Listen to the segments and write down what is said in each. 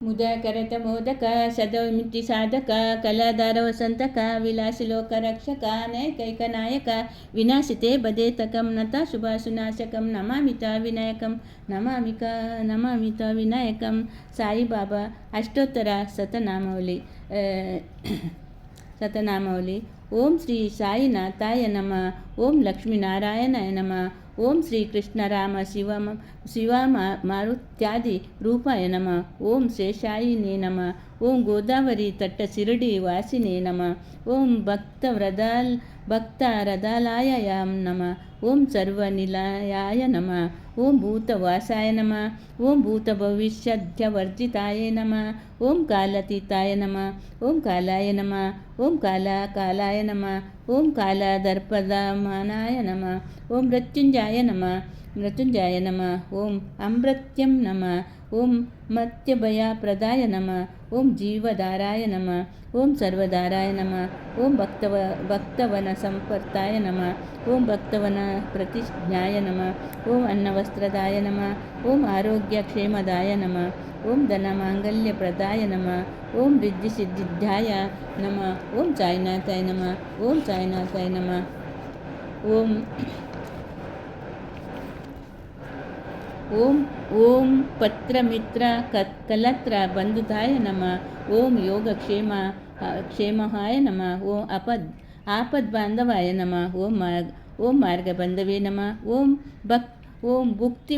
ಮುದಕರತ ಮೋದಕ ಸದಮಿತಿ ಸಾಧಕ ಕಲಾಧಾರ ವಸಂತಕ ವಿಲಾಸಿ ಲೋಕರಕ್ಷಕ ನೈಕೈಕ ನಾಯಕ ವಿನಾಶಿತೆ ಬದೇತಕಂ ನತ ಶುಭಾಸುನಾಶಕಂ ನಮಾಮಿತ ವಿನಾಯಕಂ ನಮಾಮಿತ ವಿನಾಯಕಂ ಸಾಯಿಬಾಬಾ ಅಷ್ಟೋತ್ತರ ಸತನಾಮಾವಳಿ ಓಂ ಶ್ರೀ ಸಾಯಿನಾಥಾಯ ನಮಃ. ಓಂ ಲಕ್ಷ್ಮೀನಾರಾಯಣಾಯ ನಮಃ. ಓಂ ಶ್ರೀ ಕೃಷ್ಣ ರಾಮ ಶಿವ ಮಾರುತ್ಯಾದಿ ರೂಪಾಯ ನಮಃ. ಓಂ ಶೇಷಾಯಿನೇ ನಮಃ. ಓಂ ಗೋದಾವರಿ ತಟ್ಟ ಶಿರಡಿ ವಾಸಿನೇ ನಮಃ. ಓಂ ಭಕ್ತರದಾಲಾಯ ನಮಃ. ಓಂ ಸರ್ವನಿಲಯಾಯ ನಮಃ. ಓಂ ಭೂತವಾಸಾಯ ನಮಃ. ಓಂ ಭೂತಭವಿಷ್ಯಧ್ಯವರ್ಜಿತಾಯ ನಮಃ. ಓಂ ಕಾಲಾತೀತಾಯ ನಮಃ. ಓಂ ಕಾಲಾಯ ನಮಃ. ಓಂ ಕಾಲಾಯ ನಮಃ. ಓಂ ಕಾಲದರ್ಪದಮಾನಾಯ ನಮಃ. ಓಂ ಮೃತ್ಯುಂಜಯಾಯ ನಮಃ. ಓಂ ಅಮೃತ್ಯಂ ನಮಃ. ಓಂ ಮತ್ಯಭಯಪ್ರದಾಯ ನಮಃ. ಓಂ ಜೀವಧಾರಾಯ ನಮಃ. ಓಂ ಸರ್ವಧಾರಾಯ ನಮಃ. ಓಂ ಭಕ್ತವನ ಸಂಪರ್ತಾಯ ನಮಃ. ಓಂ ಭಕ್ತವನ ಪ್ರತಿಜ್ಞಾಯ ನಮಃ. ಓಂ ಅನ್ನವಸ್ತ್ರದಾಯ ನಮಃ. ಓಂ ಆರೋಗ್ಯಕ್ಷೇಮದಾಯ ನಮಃ. ಓಂ ಧನಮಾಂಗಲ್ಯಪ್ರದಾಯ ನಮಃ. ಓಂ ರಿದ್ಧಿಸಿದ್ಧಿಧ್ಯಾಯ ನಮಃ. ಓಂ ಸಾಯಿನಾಥಾಯ ನಮಃ. ಓಂ ಸಾಯಿನಾಥಾಯ ನಮಃ. ಓಂ ಪತ್ರಮಿತ್ರ ಕಲತ್ರ ಬಂಧುತಾಯ ನಮಃ. ಓಂ ಯೋಗಕ್ಷೇಮಾಯ ನಮಃ. ಓಂ ಆಪದ್ಬಾಂಧವಾಯ ನಮಃ. ಓಂ ಮಾರ್ಗಬಂಧವೇ ನಮಃ. ಓಂ ಭುಕ್ತಿ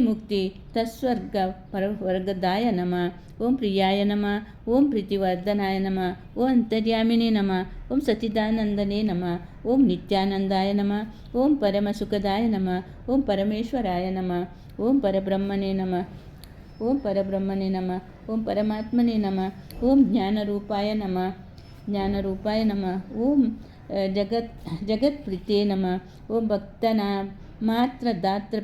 ತಸ್ವರ್ಗದಾಯ ನಮಃ. ಓಂ ಪ್ರಿಯಾಯ ನಮಃ. ಓಂ ಪ್ರೀತಿವರ್ಧನಾಯ ನಮಃ. ಓಂ ಅಂತರ್ಯಾಮಿನೇ ನಮಃ. ಓಂ ಸಚ್ಚಿದಾನಂದನೇ ನಮಃ. ಓಂ ನಿತ್ಯಾನಂದಾಯ ನಮಃ. ಓಂ ಪರಮಸುಖದಾಯ ನಮಃ. ಓಂ ಪರಮೇಶ್ವರಾಯ ನಮಃ. ಓಂ ಪರಬ್ರಹ್ಮನೇ ನಮಃ. ಓಂ ಪರಮಾತ್ಮನೇ ನಮಃ. ಓಂ ಜ್ಞಾನರೂಪಾಯ ನಮಃ. ಓಂ ಜಗತ್ಪ್ರೀತೇ ನಮಃ. ಓಂ ಭಕ್ತನ ಮಾತ್ರ ದಾತ್ರ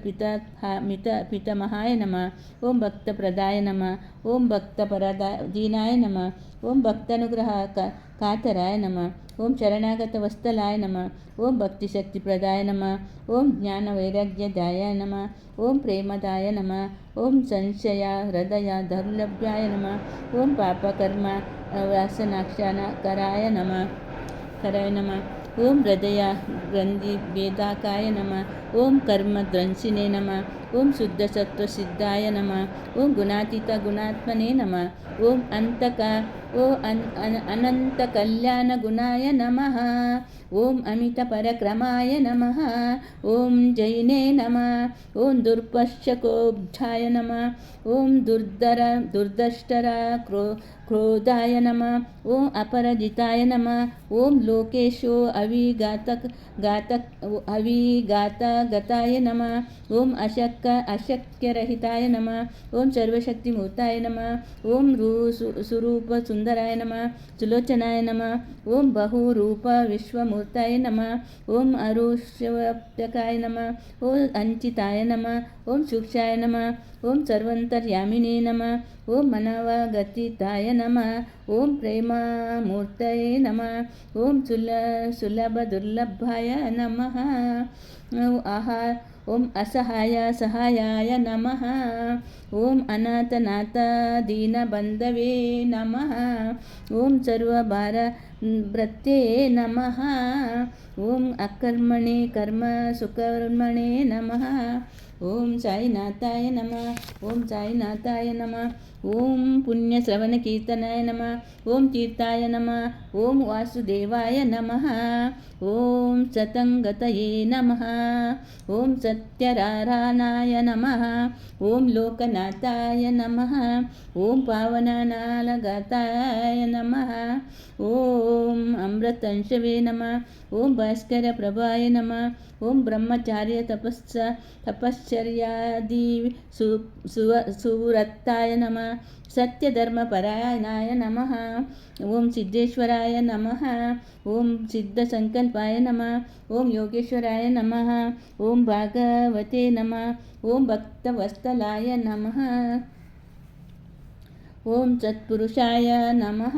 ಪಿತಾಮಹಾಯ ನಮಃ. ಓಂ ಭಕ್ತಪ್ರದಾಯ ನಮಃ. ಓಂ ಭಕ್ತಪರದೀನಾಯ ನಮಃ. ಓಂ ಭಕ್ತಾನುಗ್ರಹ ಕಾತರಾಯ ನಮಃ. ಓಂ ಶರಣಾಗತ ವತ್ಸಲಾಯ ನಮಃ. ಓಂ ಭಕ್ತಿಶಕ್ತಿಪ್ರದಾಯ ನಮಃ. ಓಂ ಜ್ಞಾನವೈರಾಗ್ಯದಾಯ ನಮಃ. ಓಂ ಪ್ರೇಮದಾಯ ನಮಃ. ಓಂ ಸಂಶಯ ಹೃದಯ ದೌರ್ಲಭ್ಯಾಯ ನಮಃ. ಓಂ ಪಾಪಕರ್ಮ ವ್ಯಾಸನಾಕ್ಷಕರಾಯ ನಮಃ. ಓಂ ಹೃದಯ ಗ್ರಂಥಿ ಭೇದಕಾಯ ನಮಃ. ಓಂ ಕರ್ಮಧ್ವಂಸಿನೇ ನಮಃ. ಓಂ ಶುದ್ಧಸತ್ವಸಿದ್ಧಾಯ ನಮಃ. ಓಂ ಗುಣಾತೀತ ಗುಣಾತ್ಮನೇ ನಮಃ. ಓಂ ಅನಂತ ಕಲ್ಯಾಣ ಗುಣಾಯ ನಮಃ. ಓಂ ಅಮಿತ ಪರಕ್ರಮಾಯ ನಮಃ. ಓಂ ಜೈನೇ ನಮಃ. ಓಂ ದುರ್ಪಶ್ಚಕೋಬ್ಧಾಯ ನಮಃ. ಓಂ ದುರ್ದಷ್ಟರ ಕ್ರೋಧಾಯ ನಮಃ. ಓಂ ಅಪರಾಜಿತಾಯ ನಮಃ. ಓಂ ಲೋಕೇಶೋ ಅವಿಘಾತಗತಾಯ ನಮಃ. ಓಂ ಅಶಕ್ಯರಹಿತಾಯ ನಮಃ. ಓಂ ಸರ್ವಶಕ್ತಿಮೂರ್ತಾಯ ನಮಃ. ಓಂ ಸುರೂಪ ಸುಂದರಾಯ ನಮಃ. ಸುಲೋಚನಾಯ ನಮಃ. ಓಂ ಬಹುರೂಪ ವಿಶ್ವಮೂರ್ತಾಯ ನಮಃ. ಓಂ ಅರುಷ್ಯವ್ಯಾಪಕಾಯ ನಮಃ. ಓಂ ಅಂಚಿತಾಯ ನಮಃ. ಓಂ ಸೂಕ್ಷ್ಮಾಯ ನಮಃ. ಓಂ ಸರ್ವಂತರ್ಯಾಮಿನೇ ನಮಃ. ಓಂ ಮನವಗತಿತಾಯ ನಮಃ. ಓಂ ಪ್ರೇಮಮೂರ್ತಯೇ ನಮಃ. ಓಂ ಸುಲಭದುರ್ಲಭಾಯ ನಮಃ. ಓಂ ಸಹಾಯಾಯ ನಮಃ. ಓಂ ಅನಾಥನಾಥ ದೀನಬಂಧವೇ ನಮಃ. ಓಂ ಸರ್ವಭಾರಭೃತ್ಯೇ ನಮಃ. ಓಂ ಅಕರ್ಮಣೆ ಕರ್ಮ ಸುಕರ್ಮಣೆ ನಮಃ. ಓಂ ಸಾಯಿನಾಥಾಯ ನಮಃ. ಓಂ ಸಾಯಿನಾಥಾಯ ನಮಃ. ಓಂ ಪುಣ್ಯಶ್ರವಣಕೀರ್ತನಾಯ ನಮಃ. ಓಂ ತೀರ್ಥಾಯ ನಮಃ. ಓಂ ವಾಸುದೇವಾಯ ನಮಃ. ಓಂ ಸತಂಗತಯೇ ನಮಃ. ಓಂ ಸತ್ಯನಾರಾಯಣಾಯ ನಮಃ. ಓಂ ಲೋಕನಾಥಾಯ ನಮಃ. ಓಂ ಪಾವನನಾಲಗತಾಯ ನಮಃ. ಓಂ ಅಮೃತಂಶವೇ ನಮಃ. ಓಂ ಭಾಸ್ಕರ ಪ್ರಭಾಯ ನಮಃ. ಓಂ ಬ್ರಹ್ಮಚಾರ್ಯ ತಪಶ್ಚರ್ಯಾದಿ ಸುವೃತ್ತಾಯ ನಮಃ. ಸತ್ಯಧರ್ಮಪರಾಯಣಾಯ ನಮಃ. ಓಂ ಸಿದ್ದೇಶ್ವರಾಯ ನಮಃ. ಓಂ ಸಿದ್ಧಸಂಕಲ್ಪಾಯ ನಮಃ. ಓಂ ಯೋಗೇಶ್ವರಾಯ ನಮಃ. ಓಂ ಭಾಗವತೆ ನಮಃ. ಓಂ ಭಕ್ತವತ್ಸಲಾಯ ನಮಃ. ಓಂ ಸತ್ಪುರುಷಾಯ ನಮಃ.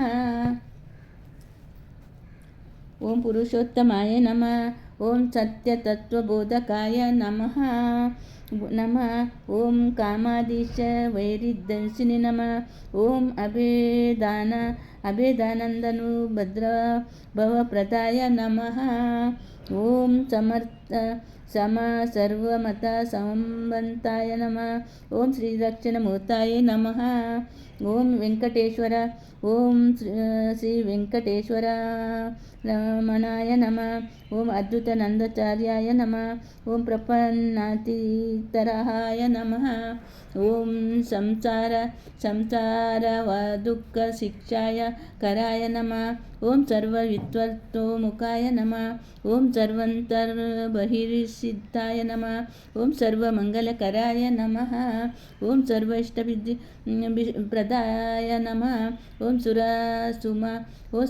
ಓಂ ಪುರುಷೋತ್ತಮಾಯ ನಮಃ. ಓಂ ಸತ್ಯತತ್ವಬೋಧಕಾಯ ನಮಃ. नमः। ॐ कामाधीश वैरिदर्शिनि नमः। ॐ अभेदानन्दनु भद्रभवप्रदाय नमः। ॐ सर्वमतसंबन्धाय नमः। ॐ श्रीरक्षणमूर्तये नमः। ॐ वेङ्कटेश्वर ॐ श्रीवेङ्कटेश्वरमणाय नमः। ॐ अद्भुतानन्दाचार्याय नमः। ॐ प्रपन्नातितराय नमः। ॐ संसारवदुःखशिक्षाय कराय नमः। ॐ सर्वविद्वत्तोमुखाय नमः। ॐ सर्वान्तर्बहिर्सिद्धाय नमः। ॐ सर्वमङ्गलकराय नमः। ॐ सर्वइष्टप्रदाय नमः। ॐ ॐ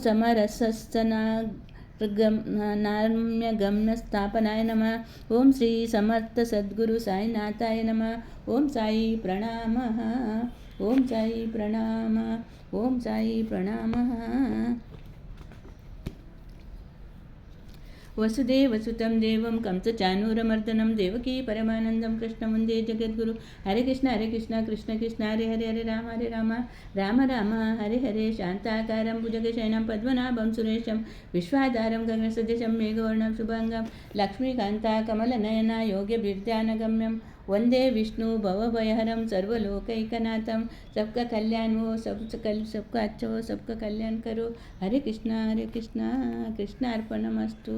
नाम्यगम्यस्थापनाय नमः। ॐ श्री समर्थ सद्गुरु साईनाथाय नमः। ॐ साई प्रणामः। ॐ साई प्रणामः। ॐ साई प्रणामः। वसुदेवसुतं देवं कंसचाणूरमर्दनं देवकी परमानन्दं कृष्णं वन्दे जगद्गुरु। हरे कृष्ण कृष्ण कृष्ण हरे हरे हरे राम राम राम हरे हरे। शान्ताकारं भुजगशयनं पद्मनाभं सुरेशं विश्वाधारं गगनसदृशं मेघवर्णं शुभाङ्गं लक्ष्मीकान्ता कमलनयना योग्यभिर्ध्यानगम्यं वन्दे विष्णु भवभयहरं सर्वलोकैकनाथं। सबका कल्याण हो, सबका अच्छा हो, सबका कल्याण करो। हरे कृष्ण कृष्ण अर्पणमस्तु।